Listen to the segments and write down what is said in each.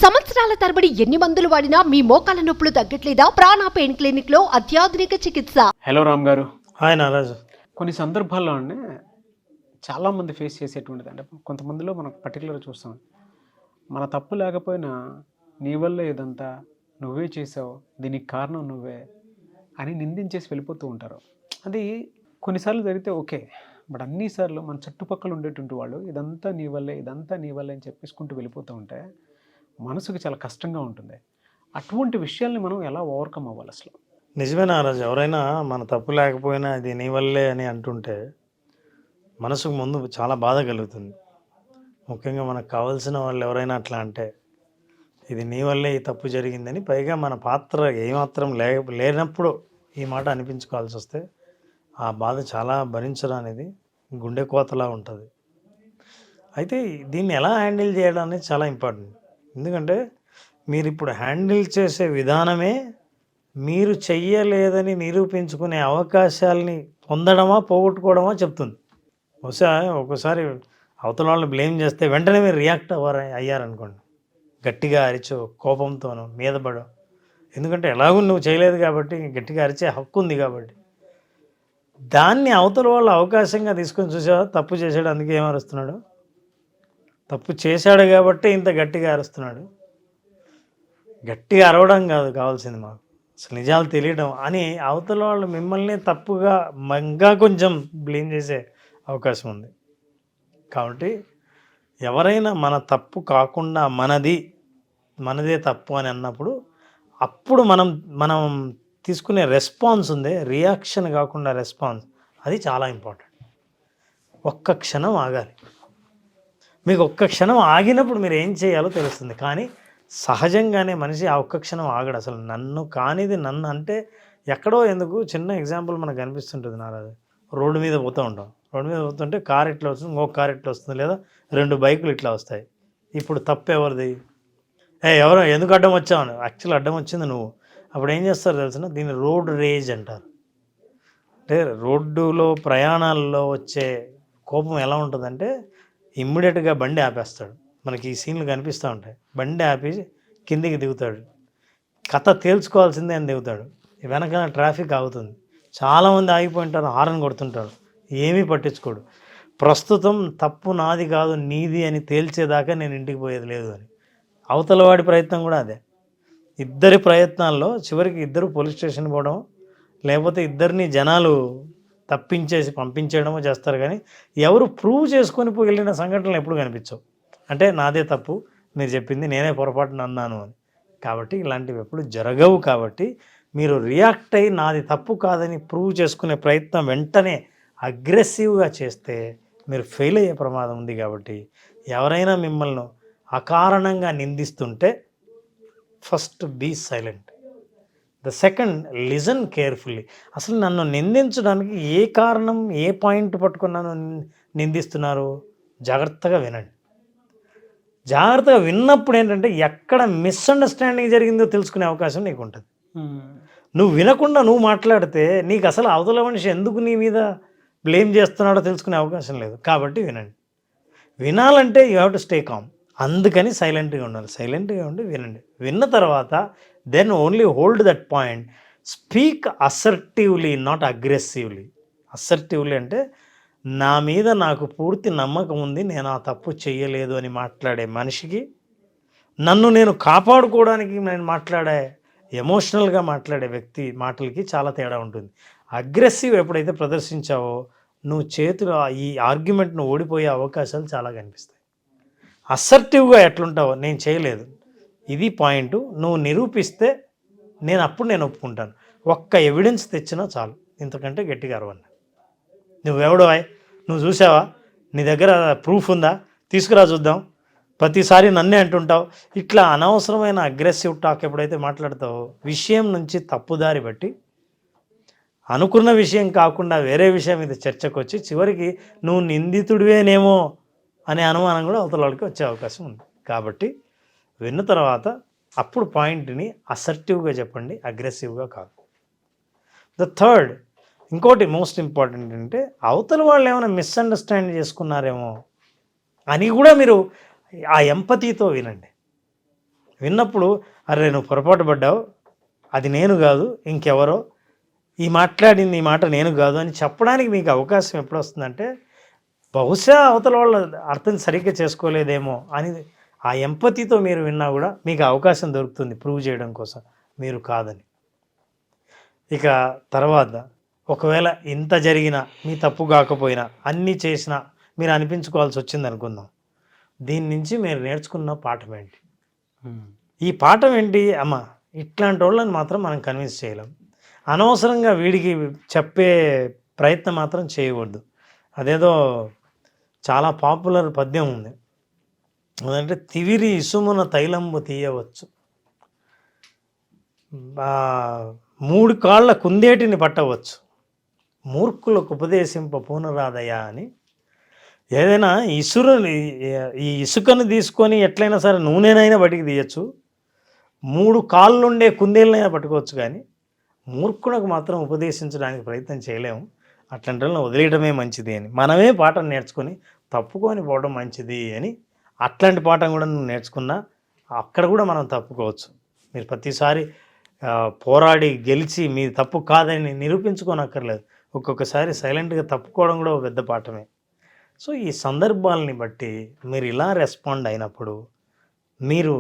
సంవత్సరాల తరబడి ఎన్ని మందులు వాడినా మీ మోకాల నొప్పులు తగ్గట్లేదా? ప్రాణ పెయిన్ క్లినిక్ లో అత్యాధునిక చికిత్స. హలో రామ్ గారు. హాయ్ నారాజు. కొన్ని సందర్భాల్లో చాలామంది ఫేస్ చేసేటువంటిది అంటే కొంతమందిలో మనం పర్టికులర్గా చూస్తాం, మన తప్పు లేకపోయినా నీ వల్ల ఇదంతా నువ్వే చేసావు, దీనికి కారణం నువ్వే అని నిందించేసి వెళ్ళిపోతూ ఉంటారు. అది కొన్నిసార్లు జరిగితే ఓకే, బట్ అన్నిసార్లు మన చుట్టుపక్కల ఉండేటువంటి వాళ్ళు ఇదంతా నీ వల్లే అని చెప్పేసుకుంటూ వెళ్ళిపోతూ ఉంటే మనసుకు చాలా కష్టంగా ఉంటుంది. అటువంటి విషయాల్ని మనం ఎలా ఓవర్కమ్ అవ్వాలి అసలు? నిజమే నారాజు, ఎవరైనా మన తప్పు లేకపోయినా ఇది నీ వల్లే అని అంటుంటే మనసుకు ముందు చాలా బాధ కలుగుతుంది. ముఖ్యంగా మనకు కావాల్సిన వాళ్ళు ఎవరైనా అట్లా అంటే ఇది నీ వల్లే ఈ తప్పు జరిగిందని, పైగా మన పాత్ర ఏమాత్రం లేనప్పుడు ఈ మాట అనిపించుకోవాల్సి వస్తే ఆ బాధ చాలా భరించడం అనేది గుండె కోతలా ఉంటుంది. అయితే దీన్ని ఎలా హ్యాండిల్ చేయడం అనేది చాలా ఇంపార్టెంట్. ఎందుకంటే మీరు ఇప్పుడు హ్యాండిల్ చేసే విధానమే మీరు చెయ్యలేదని నిరూపించుకునే అవకాశాలని పొందడమా పోగొట్టుకోవడమా చెప్తుంది. బహుశా ఒక్కోసారి అవతల వాళ్ళని బ్లేమ్ చేస్తే వెంటనే మీరు రియాక్ట్ అయ్యారనుకోండి, గట్టిగా అరిచో కోపంతోనో మీద పడో, ఎందుకంటే ఎలాగూ నువ్వు చేయలేదు కాబట్టి గట్టిగా అరిచే హక్కు ఉంది కాబట్టి, దాన్ని అవతల వాళ్ళు అవకాశంగా తీసుకొని చూసావా తప్పు చేసాడు అందుకే ఏం అరుస్తున్నాడు, తప్పు చేశాడు కాబట్టి ఇంత గట్టిగా అరుస్తున్నాడు. గట్టిగా అరవడం కాదు కావాల్సింది, మాకు అసలు నిజాలు తెలియడం అని అవతల వాళ్ళు మిమ్మల్ని తప్పుగా ఇంకా కొంచెం బ్లేమ్ చేసే అవకాశం ఉంది. కాబట్టి ఎవరైనా మన తప్పు కాకుండా మనదే తప్పు అని అన్నప్పుడు అప్పుడు మనం తీసుకునే రెస్పాన్స్ ఉంది, రియాక్షన్ కాకుండా రెస్పాన్స్, అది చాలా ఇంపార్టెంట్. ఒక్క క్షణం ఆగాలి. మీకు ఒక్క క్షణం ఆగినప్పుడు మీరు ఏం చేయాలో తెలుస్తుంది. కానీ సహజంగానే మనిషి ఆ ఒక్క క్షణం ఆగడు. అసలు నన్ను కానిది నన్ను అంటే ఎక్కడో ఎందుకు, చిన్న ఎగ్జాంపుల్ మనకు కనిపిస్తుంటుంది నారాజు. రోడ్డు మీద పోతూ ఉంటాం, రోడ్డు మీద పోతుంటే కార్ ఇట్లా వస్తుంది, ఇంకొక కార్ ఇట్లా వస్తుంది, లేదా 2 బైకులు ఇట్లా వస్తాయి. ఇప్పుడు తప్పు ఎవరిది? ఎవరో ఎందుకు అడ్డం వచ్చావని. యాక్చువల్ అడ్డం వచ్చింది నువ్వు. అప్పుడు ఏం చేస్తారు తెలిసిన, దీన్ని రోడ్ రేజ్ అంటారు. అంటే రోడ్డులో ప్రయాణాల్లో వచ్చే కోపం ఎలా ఉంటుందంటే ఇమ్మీడియట్గా బండి ఆపేస్తాడు. మనకి ఈ సీన్లు కనిపిస్తూ ఉంటాయి. బండి ఆపి కిందికి దిగుతాడు, కథ తేల్చుకోవాల్సిందే అని దిగుతాడు. వెనకాల ట్రాఫిక్ ఆగుతుంది, చాలామంది ఆగిపోయింటారు, హారన్ కొడుతుంటారు, ఏమీ పట్టించుకోడు. ప్రస్తుతం తప్పు నాది కాదు నీది అని తేల్చేదాకా నేను ఇంటికి పోయేది లేదు అని. అవతల వాడి ప్రయత్నం కూడా అదే. ఇద్దరి ప్రయత్నాల్లో చివరికి ఇద్దరు పోలీస్ స్టేషన్ పోవడం, లేకపోతే ఇద్దరిని జనాలు తప్పించేసి పంపించేయడమో చేస్తారు. కానీ ఎవరు ప్రూవ్ చేసుకొని వెళ్ళిన సంఘటనలు ఎప్పుడు కనిపించవు. అంటే నాదే తప్పు, మీరు చెప్పింది నేనే పొరపాటున అన్నాను అని. కాబట్టి ఇలాంటివి ఎప్పుడు జరగవు. కాబట్టి మీరు రియాక్ట్ అయ్యి నాది తప్పు కాదని ప్రూవ్ చేసుకునే ప్రయత్నం వెంటనే అగ్రెసివ్గా చేస్తే మీరు ఫెయిల్ అయ్యే ప్రమాదం ఉంది. కాబట్టి ఎవరైనా మిమ్మల్ని అకారణంగా నిందిస్తుంటే first be silent. The second, listen carefully. అసలు నన్ను నిందించడానికి ఏ కారణం, ఏ పాయింట్ పట్టుకుని నన్ను నిందిస్తున్నారు, జాగ్రత్తగా వినండి. జాగ్రత్తగా విన్నప్పుడు ఏంటంటే ఎక్కడ మిస్అండర్స్టాండింగ్ జరిగిందో తెలుసుకునే అవకాశం నీకు ఉంటుంది. నువ్వు వినకుండా నువ్వు మాట్లాడితే నీకు అసలు అవతల మనిషి ఎందుకు నీ మీద బ్లేమ్ చేస్తున్నాడో తెలుసుకునే అవకాశం లేదు. కాబట్టి వినండి. వినాలంటే you have to stay calm. అందుకని సైలెంట్గా ఉండాలి. సైలెంట్గా ఉండి వినండి. విన్న తర్వాత then only hold that point. Speak assertively, not aggressively. Assertively అంటే నా మీద నాకు పూర్తి నమ్మకం ఉంది, నేను ఆ తప్పు చేయలేదు అని మాట్లాడే మనిషికి, నన్ను నేను కాపాడుకోవడానికి నేను మాట్లాడే ఎమోషనల్గా మాట్లాడే వ్యక్తి మాటలకి చాలా తేడా ఉంటుంది. అగ్రెసివ్ ఎప్పుడైతే ప్రదర్శించావో నువ్వు చేతిలో ఈ ఆర్గ్యుమెంట్ను ఓడిపోయే అవకాశాలు చాలా కనిపిస్తాయి. అసర్టివ్గా ఎట్లుంటావో, నేను చేయలేదు, ఇది పాయింట్, నువ్వు నిరూపిస్తే నేను ఒప్పుకుంటాను, ఒక్క ఎవిడెన్స్ తెచ్చినా చాలు, ఇంతకంటే గట్టిగా అరవన్నా. నువ్వెవడో, నువ్వు చూసావా, నీ దగ్గర ప్రూఫ్ ఉందా, తీసుకురా చూద్దాం, ప్రతిసారి నన్నే అంటుంటావు, ఇట్లా అనవసరమైన అగ్రెసివ్ టాక్ ఎప్పుడైతే మాట్లాడతావో విషయం నుంచి తప్పుదారి బట్టి అనుకున్న విషయం కాకుండా వేరే విషయం మీద చర్చకు వచ్చి చివరికి నువ్వు నిందితుడివేనేమో అనే అనుమానం కూడా అవతల వాళ్ళకి వచ్చే అవకాశం ఉంది. కాబట్టి విన్న తర్వాత అప్పుడు పాయింట్ని అసర్టివ్గా చెప్పండి, అగ్రెసివ్గా కాదు. ద థర్డ్, ఇంకోటి మోస్ట్ ఇంపార్టెంట్ అంటే అవతల వాళ్ళు ఏమైనా మిస్అండర్స్టాండ్ చేసుకున్నారేమో అని కూడా మీరు ఆ ఎంపతితో వినండి. విన్నప్పుడు అరే నువ్వు పొరపాటు పడ్డావు, అది నేను కాదు ఇంకెవరో, ఈ మాట్లాడింది ఈ మాట నేను కాదు అని చెప్పడానికి మీకు అవకాశం ఎప్పుడు వస్తుందంటే బహుశా అవతల వాళ్ళు అర్థం సరిగ్గా చేసుకోలేదేమో అని ఆ ఎంపతితో మీరు విన్నా కూడా మీకు అవకాశం దొరుకుతుంది ప్రూవ్ చేయడం కోసం మీరు కాదని. ఇక తర్వాత ఒకవేళ ఇంత జరిగినా మీ తప్పు కాకపోయినా అన్నీ చేసినా మీరు అనిపించుకోవాల్సి వచ్చింది అనుకుందాం, దీని నుంచి మీరు నేర్చుకున్న పాఠం ఏంటి? ఈ పాఠం ఏంటి? అమ్మ ఇట్లాంటి వాళ్ళని మాత్రం మనం కన్విన్స్ చేయలేం. అనవసరంగా వీడికి చెప్పే ప్రయత్నం మాత్రం చేయకూడదు. అదేదో చాలా పాపులర్ పద్యం ఉంది, అదంటే తివిరి ఇసుమున తైలంబు తీయవచ్చు, 3 కాళ్ళ కుందేటిని పట్టవచ్చు, మూర్ఖులకు ఉపదేశింప పూనరాదయా అని. ఏదైనా ఈ ఇసుకను తీసుకొని ఎట్లయినా సరే నూనెనైనా బయటికి తీయచ్చు, 3 కాళ్ళుండే కుందేలనైనా పట్టుకోవచ్చు, కానీ మూర్ఖులకు మాత్రం ఉపదేశించడానికి ప్రయత్నం చేయలేము. అట్లాంటి వాళ్ళని వదిలేయడమే మంచిది అని మనమే పాఠం నేర్చుకొని తప్పుకొని పోవడం మంచిది అని. అట్లాంటి పాఠం కూడా నువ్వు నేర్చుకున్నా అక్కడ కూడా మనం తప్పుకోవచ్చు. మీరు ప్రతిసారి పోరాడి గెలిచి మీ తప్పు కాదని నిరూపించుకోనక్కర్లేదు. ఒక్కొక్కసారి సైలెంట్గా తప్పుకోవడం కూడా ఒక పెద్ద పాఠమే. సో ఈ సందర్భాలని బట్టి మీరు ఇలా రెస్పాండ్ అయినప్పుడు మీరు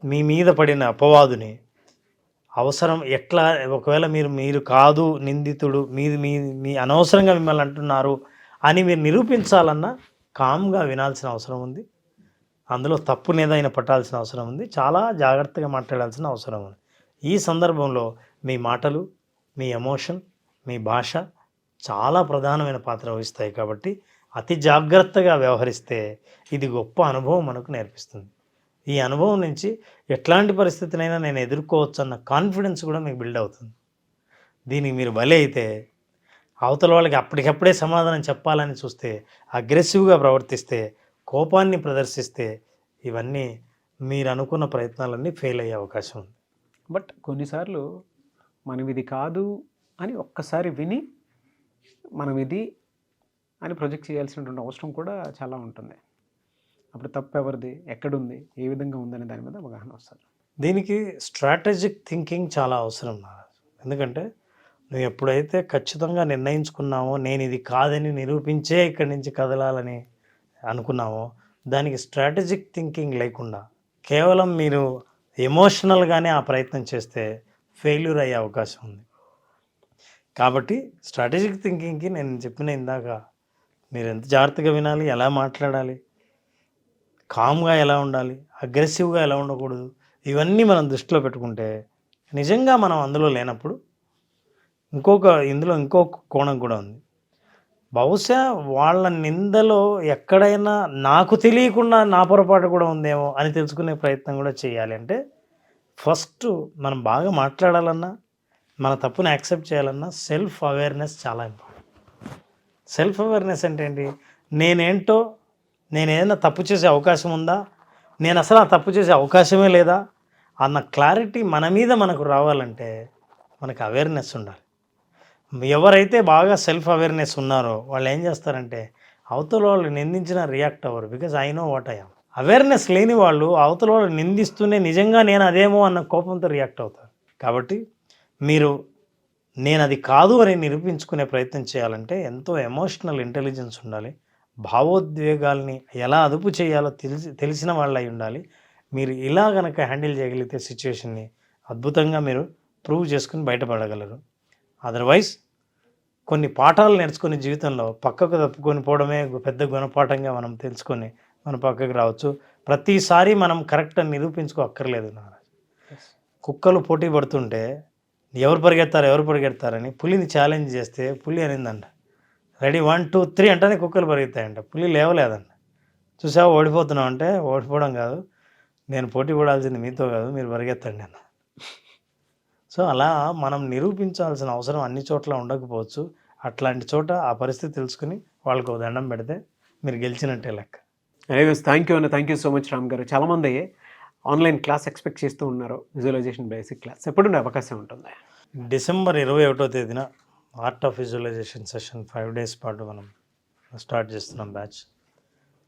మీ మీద పడిన అపవాదుని అవసరం ఎట్లా, ఒకవేళ మీరు కాదు నిందితుడు, మీ అనవసరంగా మిమ్మల్ని అంటున్నారు అని మీరు నిరూపించాలన్నా కామ్గా వినాల్సిన అవసరం ఉంది. అందులో తప్పునేదైనా పట్టాల్సిన అవసరం ఉంది. చాలా జాగ్రత్తగా మాట్లాడాల్సిన అవసరం ఉంది. ఈ సందర్భంలో మీ మాటలు, మీ ఎమోషన్, మీ భాష చాలా ప్రధానమైన పాత్ర వహిస్తాయి. కాబట్టి అతి జాగ్రత్తగా వ్యవహరిస్తే ఇది గొప్ప అనుభవం మనకు నేర్పిస్తుంది. ఈ అనుభవం నుంచి ఎట్లాంటి పరిస్థితినైనా నేను ఎదుర్కోవచ్చు అన్న కాన్ఫిడెన్స్ కూడా మీకు బిల్డ్ అవుతుంది. దీనికి మీరు బలి అయితే అవతల వాళ్ళకి అప్పటికప్పుడే సమాధానం చెప్పాలని చూస్తే, అగ్రెసివ్గా ప్రవర్తిస్తే, కోపాన్ని ప్రదర్శిస్తే ఇవన్నీ మీరు అనుకున్న ప్రయత్నాలన్నీ ఫెయిల్ అయ్యే అవకాశం ఉంది. బట్ కొన్నిసార్లు మనం ఇది కాదు అని ఒక్కసారి విని మనం ఇది అని ప్రొజెక్ట్ చేయాల్సినటువంటి అవసరం కూడా చాలా ఉంటుంది. అప్పుడు తప్పు ఎవరిది, ఎక్కడుంది, ఏ విధంగా ఉందనే దాని మీద అవగాహన వస్తుంది. దీనికి స్ట్రాటజిక్ థింకింగ్ చాలా అవసరం. ఎందుకంటే నువ్వు ఎప్పుడైతే ఖచ్చితంగా నిర్ణయించుకున్నావో నేను ఇది కాదని నిరూపించే ఇక్కడి నుంచి కదలాలని అనుకున్నావో, దానికి స్ట్రాటజిక్ థింకింగ్ లేకుండా కేవలం మీరు ఎమోషనల్గానే ఆ ప్రయత్నం చేస్తే ఫెయిల్యూర్ అయ్యే అవకాశం ఉంది. కాబట్టి స్ట్రాటజిక్ థింకింగ్కి నేను చెప్పిన ఇందాక మీరు ఎంత జాగ్రత్తగా వినాలి, ఎలా మాట్లాడాలి, కామ్గా ఎలా ఉండాలి, అగ్రెసివ్గా ఎలా ఉండకూడదు, ఇవన్నీ మనం దృష్టిలో పెట్టుకుంటే నిజంగా మనం అందులో లేనప్పుడు ఇందులో ఇంకొక కోణం కూడా ఉంది. బహుశా వాళ్ళ నిందలో ఎక్కడైనా నాకు తెలియకుండా నా పొరపాటు కూడా ఉందేమో అని తెలుసుకునే ప్రయత్నం కూడా చేయాలి. అంటే ఫస్ట్ మనం బాగా మాట్లాడాలన్నా, మన తప్పుని యాక్సెప్ట్ చేయాలన్నా సెల్ఫ్ అవేర్నెస్ చాలా ఇంపార్టెంట్. సెల్ఫ్ అవేర్నెస్ అంటే ఏంటి? నేనేంటో, నేను ఏదైనా తప్పు చేసే అవకాశం ఉందా, నేను అసలు ఆ తప్పు చేసే అవకాశమే లేదా అన్న క్లారిటీ మన మీద మనకు రావాలంటే మనకు అవేర్నెస్ ఉండాలి. ఎవరైతే బాగా సెల్ఫ్ అవేర్నెస్ ఉన్నారో వాళ్ళు ఏం చేస్తారంటే అవతల వాళ్ళు నిందించిన రియాక్ట్ అవ్వరు. Because I know what I am. Awareness లేని వాళ్ళు అవతల వాళ్ళు నిందిస్తూనే నిజంగా నేను అదేమో అన్న కోపంతో రియాక్ట్ అవుతారు. కాబట్టి మీరు నేను అది కాదు అని నిరూపించుకునే ప్రయత్నం చేయాలంటే ఎంతో ఎమోషనల్ ఇంటెలిజెన్స్ ఉండాలి. భావోద్వేగాల్ని ఎలా అదుపు చేయాలో తెలిసిన వాళ్ళు అయి ఉండాలి. మీరు ఇలా కనుక హ్యాండిల్ చేయగలిగితే సిచ్యువేషన్ని అద్భుతంగా మీరు ప్రూవ్ చేసుకుని బయటపడగలరు. అదర్వైజ్ కొన్ని పాఠాలు నేర్చుకునే జీవితంలో పక్కకు తప్పుకొని పోవడమే పెద్ద గుణపాఠంగా మనం తెలుసుకొని మన పక్కకు రావచ్చు. ప్రతిసారి మనం కరెక్ట్ అని నిరూపించుకోక్కర్లేదు. కుక్కలు పోటీ పడుతుంటే ఎవరు పరిగెడతారని పులిని ఛాలెంజ్ చేస్తే పులి అనిందంట, రెడీ 1 2 3 అంటేనే కుక్కలు పరిగెత్తాయంట. పులి లేవలేదంట. చూసావా ఓడిపోతున్నావు అంటే, ఓడిపోవడం కాదు, నేను పోటీ పడాల్సింది మీతో కాదు, మీరు పరిగెత్తండి అన్న. సో అలా మనం నిరూపించాల్సిన అవసరం అన్ని చోట్ల ఉండకపోవచ్చు. అట్లాంటి చోట ఆ పరిస్థితి తెలుసుకుని వాళ్ళకు దండం పెడితే మీరు గెలిచినట్టే లెక్క. Anyways thank you so much Ram గారు. చాలామంది ఆన్లైన్ క్లాస్ ఎక్స్పెక్ట్ చేస్తూ ఉన్నారు, విజువలైజేషన్ బేసిక్ క్లాస్ ఎప్పుడుండే అవకాశం ఉంటుంది? డిసెంబర్ 21వ తేదీన art of visualisation session 5 days పాటు మనం స్టార్ట్ చేస్తున్నాం బ్యాచ్.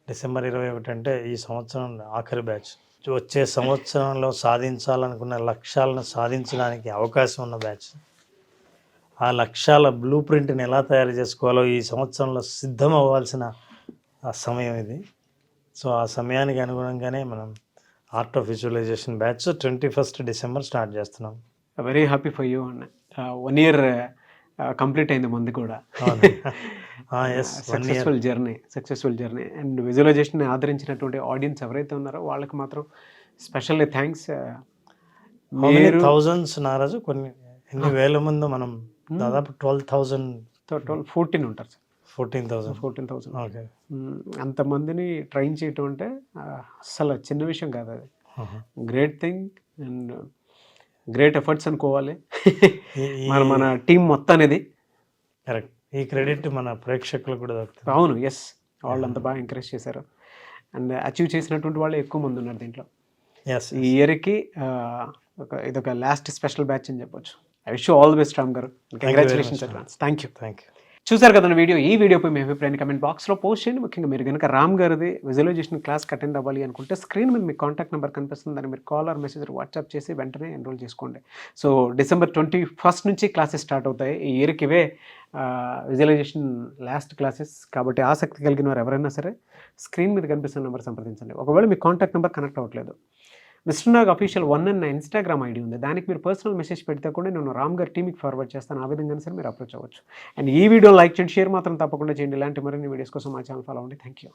డిసెంబర్ 21 అంటే ఈ సంవత్సరం ఆఖరి బ్యాచ్. వచ్చే సంవత్సరంలో సాధించాలనుకున్న లక్ష్యాలను సాధించడానికి అవకాశం ఉన్న బ్యాచ్. ఆ లక్ష్యాల బ్లూ ప్రింట్ని ఎలా తయారు చేసుకోవాలో ఈ సంవత్సరంలో సిద్ధం అవ్వాల్సిన ఆ సమయం ఇది. సో ఆ సమయానికి అనుగుణంగానే మనం art of visualisation batch 21st December start చేస్తున్నాం. వెరీ హ్యాపీ ఫర్ యూ అన్న. 1 year కంప్లీట్ అయింది మంది కూడా. సక్సెస్ఫుల్ జర్నీ అండ్ విజువలైజేషన్ ఆదరించినటువంటి ఆడియన్స్ ఎవరైతే ఉన్నారో వాళ్ళకి మాత్రం స్పెషల్లీ థ్యాంక్స్. మీరు థౌజండ్స్ నారాజు, కొన్ని ఎన్ని వేల ముందు మనం దాదాపు 14 ఉంటారు సార్. 14,000. ఓకే. అంతమందిని ట్రైన్ చేయటం అంటే అసలు చిన్న విషయం కాదు. అది great thing and great efforts అనుకోవాలి మన టీం మొత్తం అనేది. కరెక్ట్. ఈ క్రెడిట్ మన ప్రేక్షకులకు కూడా దొరుకుతుంది. అవును, ఎస్, వాళ్ళు అంత బాగా ఎంకరేజ్ చేశారు అండ్ అచీవ్ చేసినటువంటి వాళ్ళు ఎక్కువ మంది ఉన్నారు దీంట్లో. ఎస్, ఈ ఇయర్కి ఇదొక లాస్ట్ స్పెషల్ బ్యాచ్ అని చెప్పొచ్చు. I wish you all the best Ram garu. Congratulations advance. Thank you. చూసారు కదా ఈ వీడియోపై మీ అభిప్రాయాన్ని కమెంట్ బాక్స్లో పోస్ట్ చేయండి. ముఖ్యంగా మీరు కనుక రామ్ గారిది విజువలైజేషన్ క్లాస్కి అటెండ్ అవ్వాలి అనుకుంటే స్క్రీన్ మీద మీ కాంటాక్ట్ నెంబర్ కనిపిస్తుంది. దాన్ని మీరు కాల్ ఆర్ మెసేజ్ వాట్సాప్ చేసి వెంటనే ఎన్రోల్ చేసుకోండి. సో December 21st నుంచి క్లాసెస్ స్టార్ట్ అవుతాయి. ఈ ఇయర్కి ఇవే విజువలైజేషన్ లాస్ట్ క్లాసెస్ కాబట్టి ఆసక్తి కలిగిన వారు ఎవరైనా సరే స్క్రీన్ మీద కనిపిస్తున్న నెంబర్ సంప్రదించండి. ఒకవేళ మీ కాంటాక్ట్ నెంబర్ కనెక్ట్ అవ్వట్లేదు, మిస్టర్ నాగ్ అఫీషియల్ 1 అన్న ఇన్స్టాగ్రామ్ ఐడి ఉంది. దానికి మీరు పర్సనల్ మెసేజ్ పెడితే కూడా నేను రామ్ గారి టీమ్కి ఫార్వర్డ్ చేస్తాను. ఆ విధంగా సరే మీరు అప్రోచ్ అవ్వచ్చు. అండ్ ఈ వీడియో లైక్ చేయండి, షేర్ మాత్రం తప్పకుండా చేయండి. ఇలాంటి మరిన్ని వీడియోస్ కోసం మా ఛానల్ ఫాలో అవ్వండి. Thank you.